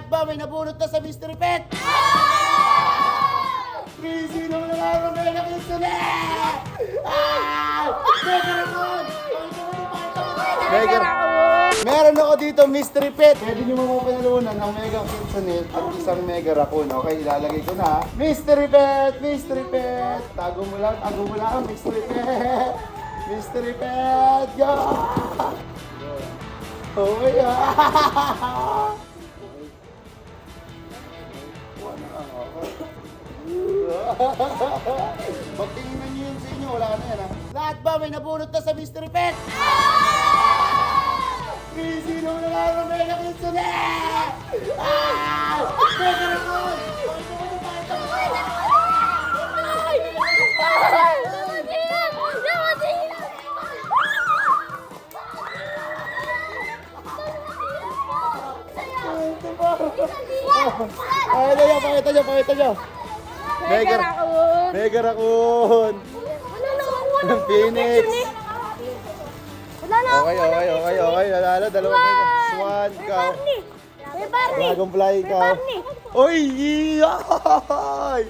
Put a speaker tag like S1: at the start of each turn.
S1: Lahat ba may nabunot na sa Mystery Pet? Sino na lang ang mega kidsonette? Mega Raccoon! Meron ako dito, Mystery Pet. Pwede nyo mapapanalunan ng Mega Kidsonette at isang Mega Raccoon. Okay, ilalagay ko na. Mystery Pet! Mystery Pet! Tago mo lang, Mystery Pet! Mystery Pet! Go! Oh my God! Pagtingnan nyo yun sa inyo, wala na yan ha. Lahat ba may nabunot na sa Mystery Pet? Sino na lang ang Mega Kidsonette? Mega Raccoon! Pakita nyo.
S2: Mega Raccoon.
S1: Mega Raccoon. Phoenix.
S2: Wala na ako.
S1: Okay. Lalala, dalawa kayo. Swan, ikaw.
S2: May Barney.
S1: Dragonfly, ikaw.
S2: Barney.
S1: Uy! Iyay!